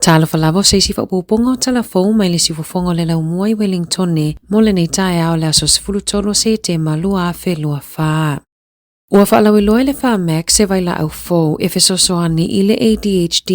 Tala Fou se si whakapōponga o Tala Fou mai le si whafonga le lau mua i Wellington ne mo le nei tae ao le aso sifuru tolo se te malua a whelua whaa. Ua whaalawi loe le whaa Max se waila au Fou e whesosoani i le ADHD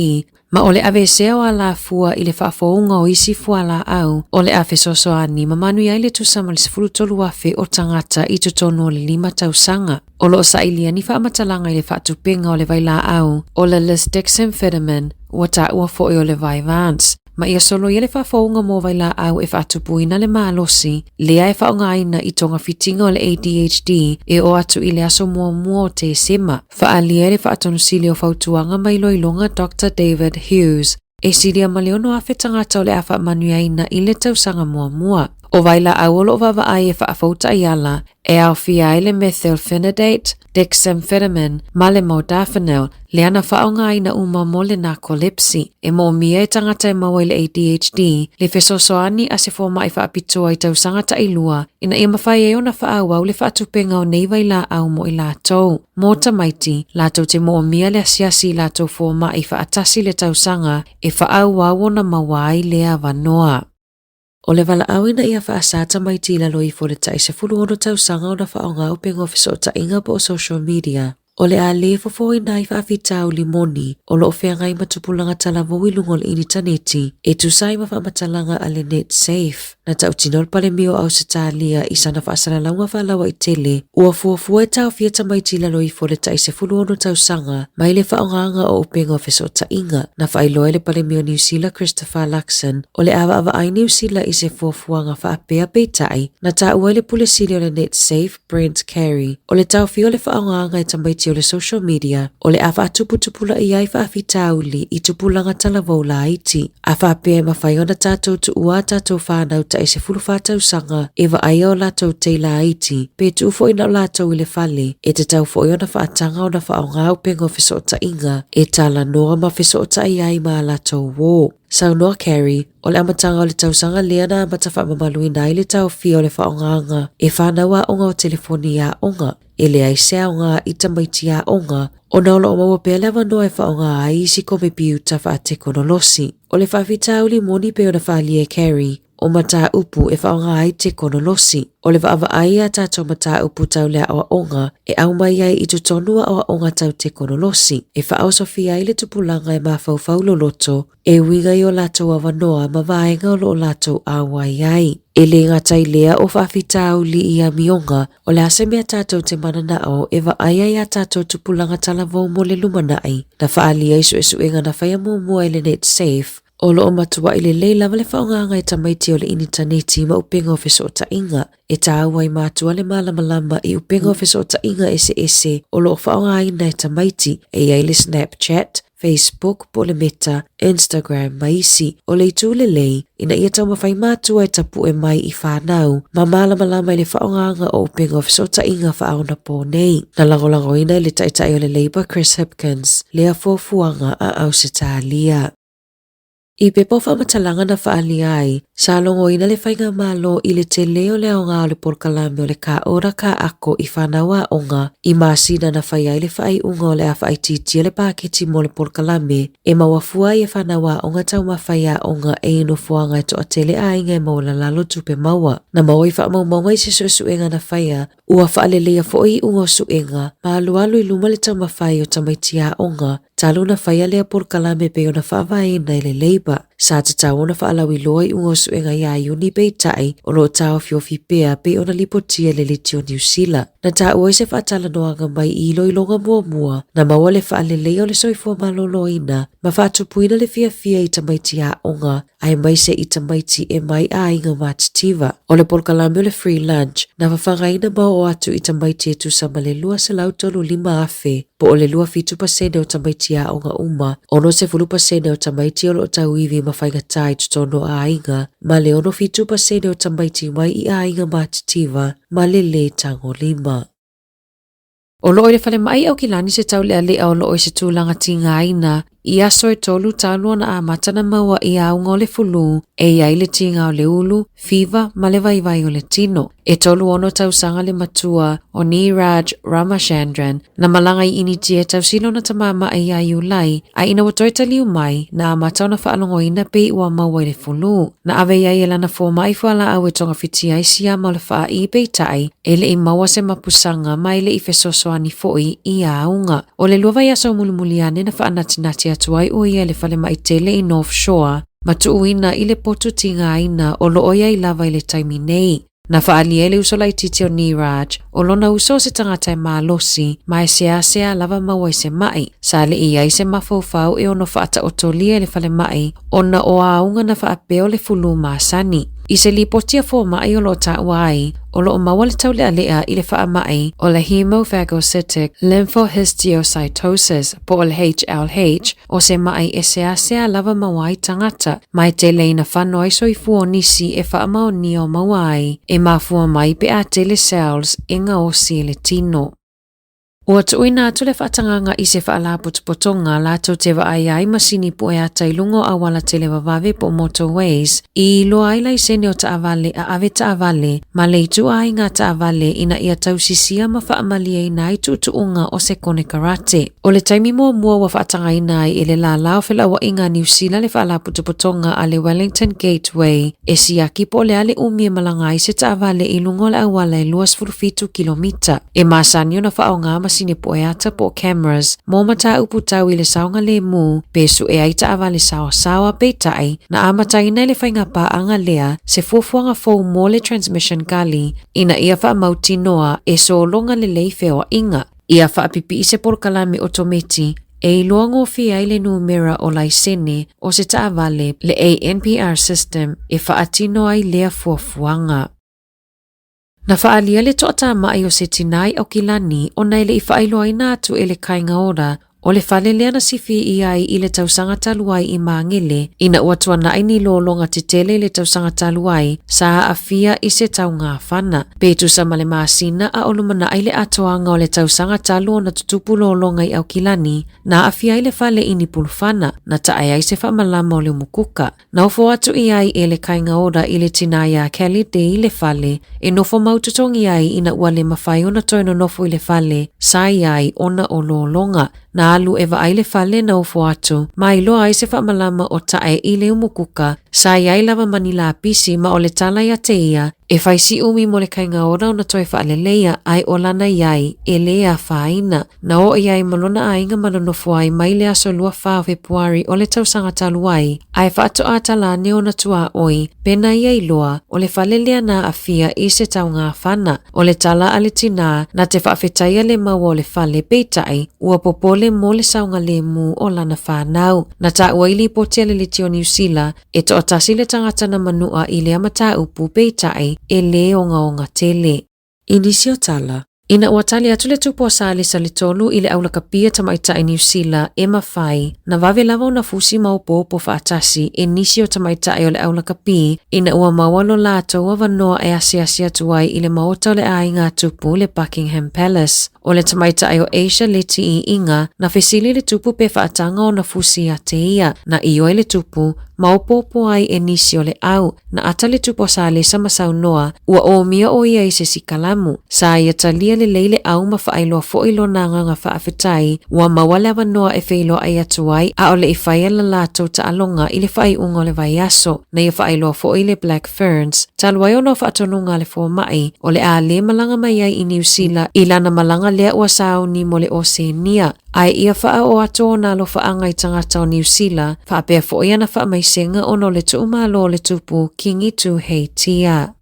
ma o le ave seo a la fua i le whaafounga o isi fuala au o le a whesosoani ma manui ai le tusama le sifuru tolu afe o tangata i tutonu o le 5 tausanga. O lo sa ilia ni whaamatalanga i le whaatupenga o le waila au o le lisdexamphetamine ua ta ua fo'i o le Vyvanse. Ma ia solo ia le whaafounga mō waila au e whaatupuina le maalosi, lea e whaongaina i tonga fitinga o le ADHD e o atu i le aso mua o te sema. Whaalia le whaatonusili o whautuanga mai loilonga Dr. David Hughes. E siria maleono a whetangata o le awha manuiaina i le tausanga mua. O waila au olo wawa ai e whaafauta i ala, e au fia le methylphenidate, dexamphetamine, ma le modafinil, le ana whaonga ai na uma mo le narcolepsy. E mo mia e tangata e maua i le ADHD, le whesosoani a se fōma i whaapitua i tausanga ta ilua, ina ia mawhai e o na whaawau le whaatupenga o nei waila au mo i lātou. Mō tamaiti, lātou te mo mia le asiasi lātou fōma i whaatasi le tausanga, e whaawau na mawai lea wanoa. O le wala awina ia whaasata mai tila loi fo le taise fulu ono tausanga o na whaonga o pengo fiso o ta inga po o social media. O le a le fofo i nai whaafitau limoni o lo ofea ngai matupulanga talavo i lungo le initaneti e tu sai ma whaamatalanga a le net safe. Na tau tinol pale mio au se tālia i sana whaasara launga whaalawa i tele ua fuafua e tau fiata mai tila loi fo le taise fulu ono tausanga mai le whaonganga o pengo fiso o ta inga. Na whailoa le pale mio New Zealand Christopher Luxon o le awa ai New Zealand i se fuafuanga whaapea peitai na tau ua le pulesili o le net safe Brent Carey o le tau fio le whaonganga e tamaiti o le social media o le awa tuputupula i ai whaafitauli i tupulanga talavou la iti. A whaapea mawhaiona tātou tu ua tātou whanau ta e se fulu whātausanga e wa aia o lātou te la iti pe tu ufo ina o lātou i le whale e te tau fo iona whaatanga o na whaonga au pengo fiso o ta inga e tala noa ma fiso o ta iai ma lātou wō. Sāmoa Carey, o le amatanga o le tausanga lea na amata whaamamalu i le tau fia o le whaonganga e whanawa onga o telefoni a onga e le aisea onga i tamaiti a onga o naolo o maua pea lewa noa e whaonga a isi kome piu ta whaatekonolosi. O le whaafitau li moni pe o na whaalia Carey o mata upu e whaonga ai te konolosi. O le whaava ai a tātou mata upu tau lea o onga e au mai ai i tutonua o onga tau te konolosi. E whaao sofia ai le tupulanga e mawhau loloto e winga i o lātou a wanoa ma vaenga o lo lātou a wai ai. E le ngatai lea o whaafitau li i a mionga o le ase mea tātou te manana o e wa ai ai a tātou tupulanga talavou mo le lumanai. Na whaalia isu inga na whaia mua i le net safe. O lo o matua i le leilava le whaonganga e tamaiti o le initaneti ma upenga o fiso o ta inga. E tāua i mātua le malamalama i upenga o fiso o ta inga ese o lo o whaonga ina e tamaiti e iai le Snapchat, Facebook, po le Meta, Instagram, maisi o le itu le lei ina ia tau mawhai mātua e tapu e mai i whanau ma malamalama i le whaonganga o upenga o fiso o ta inga whaona po nei. Na langolango ina i le taitai o le Labour Chris Hipkins lea fuafuanga a au se tālia. I pepo whaamatalanga na whaalia ai, sa longo ina le whainga malo i le te leo leo ngā o le porkalame o le ka ora ka ako i whanawa onga i māsina na whai ai le whai unga o le a whai titia le pāketi mo le porkalame e mawafua i e whanawa onga tau mawhaia onga e ino fuanga e to a tele a inga e maula lalo tupe maua. Na maua i whaamaumaunga i se suenga na whaia, ua whaalelea fo i unga o suenga, ma alu i luma le tau mawhai o tamaitia onga, talu na whaia lea porkalame pe o na whaavai na le Labour. Sa te tau ona whaalawi loa i ungo suenga i a iuni pei tai o lo tau fiofi pea pe ona lipotia le litio New Zealand. Na tau oi se whaatala noanga mai i loilonga mua na maua le whaalelei o le soifua malolo ina ma whaatupuina le fia i tamaiti a onga ai mai se i tamaiti e mai a inga matitiva. O le porkalame o le free lunch na whawhangaina mau o atu i tamaiti e tu sama le lua se lautolu 5 afe po o le lua fitu pasene o tamaiti a onga uma ono se fulu pasene o tamaiti o lo tau iwi mawhaingatai tutono a inga ma le ono fitu pasene o tamaiti mai i a inga matitiva ma le tango 5. O loo le whale mai au ki lani se tau lea lea o loo se tūlanga tinga aina Ia soe tolu tālua na matana maua ia au ngole fulu, e ia ile tinga o le ulu, fiva, ma le vai o le tino. E tolu ono tausanga le matua o Niraj Ramachandran na malanga I initia tausilo na tamama e ia iulai, a ina watoita liu mai na amatau na whaalongo ina pe ua maua le fulu. Na ave ia ia lana fo mai fuala au e tonga fitia isia ma le wha I peitai, e le I maua se mapusanga mai le I fesosoani foi I aunga. O le luava ia sau mulumuliane na wha anatinati atuai o ia le whale maitele I North Shore, matuuina I le potu tinga aina o lo oia I lava I le taimi nei. Na whaalia le usola I titi o Niraj, o lona uso se tangata e maalosi, mai sea lava maua I se mai, sa le ia I se mafaufau e ono whaata o tolia le whale mai, ona o aunga na whaapeo le fulu maasani. I se lipotia fo mai o lo ta'uai, o lo o maua le tau le alea I le wha mai o le hemophagocytic lymphohistiocytosis po o le HLH o se mai e sea lava mawai tangata mai te leina whanoi soifua nisi e wha maoni o mawai e mafua mai pe a tele cells inga o si le tino. Ua tuina atu le whaatanganga I se whaala potopotonga la tau te ai masini po e atai lungo awala te le wawave po motorways I loa ai lai sene o taavale a ave taavale ma leitu ai ngā taavale ina ia tau sisia ma whaamalia I nai tuutuunga o se kone karate. O le taimi mua wa whaatanga I nai e le la lao whela wa inga New Zealand le whaala potopotonga a le Wellington Gateway e siaki po le ale umie malanga I se taavale I lungo le awala e luas furufitu kilomita. E masanio na whaonga sine po e ata po cameras, mo mata upu tau I le saonga le mu, pesu e aita awa le sawa peitai, na amataina le whainga pa anga lea, se fuafuanga fau mo le transmission kali, ina ia wha mauti noa e so longa le leifewa inga. Ia wha apipi I se porkalami otometi, e luango fia I le numera o laisene o se taavale le ANPR system e wha atino ai lea fuafuanga. Na whaalia le toata mai o se tinai au kilani o nei le I whaailoa ina atu e le kainga ora o le whale lea na sifi I ai I le tausanga taluai I maangele ina uatua na ini longa te tele le tausanga taluai sa afia I se tau ngā whana. Petu sa male maasina a olumana ai le atoanga o le tausanga talu na tutupu longa I au kilani na afia I le whale ini pulufana na tae ai se whamalama o le mukuka. Na ufo atu I ai e le kainga ora I le tinaya Kelly de I le whale e nofo maututongi ai ina ua le mawhai ona toino nofo I le whale sa ai ona o longa. Na alu eva ai le whale na ufo atu, mai loa ai se whamalama o tae I le umukuka, sa iai lava manila apisi ma o le tala ia te ia, e whaisi umi mo le kainga ora o na toi whaaleleia ai o lana iai e lea whaina. Na o iai malona ainga manonofo ai mai le aso lua wha o Februari o le tausanga taluai, ai whaato atala ne o na tua oi, pena iai loa o le whalelea na afia I se tau ngā whana, o le tala ale tina na te whaafetaia le maua o le whale peitai, ua popole mo le saunga le mu o lana whanau. Na ta uaili potia le liti o New Zealand, e to atasi le tangata na manua I le amata upu peitai, e le onga tele. Inisio tala. Ina uatali atu le tupo asali sa le tolu I le aulakapia tamaita I New Zealand e mawhai, na vave lava na fusi maupo po whaatasi e nisio tamaita o le aulakapi, ina ua mawalo lato wa vanoa e asiasia tuai I le maota le ainga tupu le Buckingham Palace. O le tamaita o Asia le ti I inga, na fesili le tupu pe whaatanga o na fusi a te ia, na ioi le tupu, maupopo ai e nisio le au, na ata le tupo sa le samasau noa, ua o mia o ia I se sikalamu, sa ia talia le leile au ma whaailoa foilo nanga nga whaafetai, ua mawalewa noa e whailo ai atuai, a o le I whaia la lato ta alonga I le whai unga le vaiaso, na ia whaailoa foile Black Ferns, taluai o no whaatonunga le fo mai, o le a le malanga mai ai I New Zealand, I lana malanga lea ua sao ni mo le Oceania, ai ia wha o ato na lo whaanga I tangata o New Zealand, whaapea fo ia na wha mai senga o no le tuumalo le tupu kingi tu hei tia.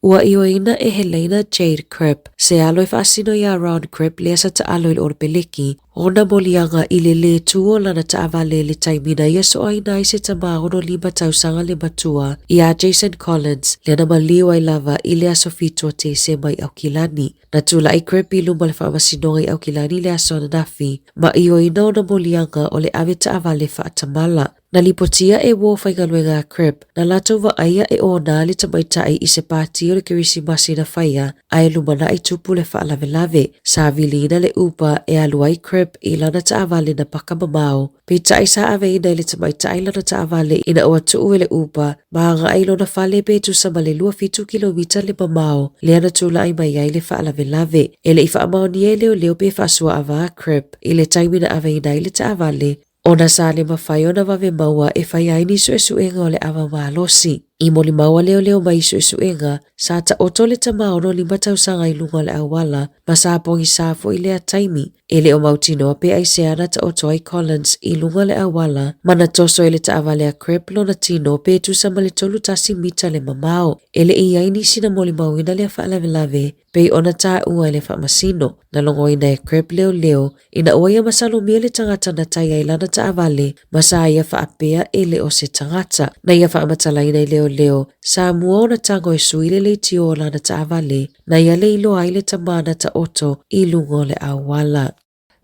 Ua ioina e Helena Jade Crip, se aloi whaasino ia round Crip lea sa ta aloi or beliki, ona molianga I le tuo lana ta avale le taimina ia so aina I se tamaono 5 tausanga le matua, ia Jason Collins, lena maliwa I lava I le asofitua te se mai au kilani. Na tula I Crip I luma le whaamasinonga I au kilani le aso nafi, ma ioina ona molianga o le ave ta avale whaatamala. Nalipotia e wo whaingaluenga crib, na lato wa aia e o nā li tamaitai I se pāti o le kirisimasi na whaia, ai lumana I tupu le whaalave-lave, sa vilina le upa e aluai crib I lana taawale na pakamamao. Pe tai sa aveina I le tamaitai lana taawale ina o atu le upa, maanga ai lona whale pe tu sa malelua 2 kilomita le mamao, le ana tula ai mai ai le whaalave-lave. E le I whaamao ni e leo pe whaasua ava crib, I le taimina aveina I le taawale, ona sa le mawhai ona wawe maua e whai aini suesuenga o le awa malosi. I moli maua leo mai suesuenga, sa ta oto le tamaono 5 tausanga I lunga le awala, ma sa pongi safo I lea taimi. E le o mautinoa pe ai seana ta oto ai Collins I lunga le awala, mana toso e le taawale a crib lona tino pe tu sa male 3 mita le mamao. E le I aini sina moli mauina le whaalave-lave, pe ona ta ua le whaamasino. Na longo ina e crib leo, ina oia masalo mia le tangata na tai ai lana taawale, masa ia whaapea e le o se tangata. Na ia whaamatala ina I leo, Sāmoa ona tango e suile le tio o lana taawale, na ia le ilo ai le tamana ta oto I lungo le awala.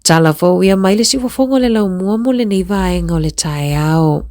Tala Fou ia mai le siwafongo le lau mua mo le nei vaenga o le tae ao.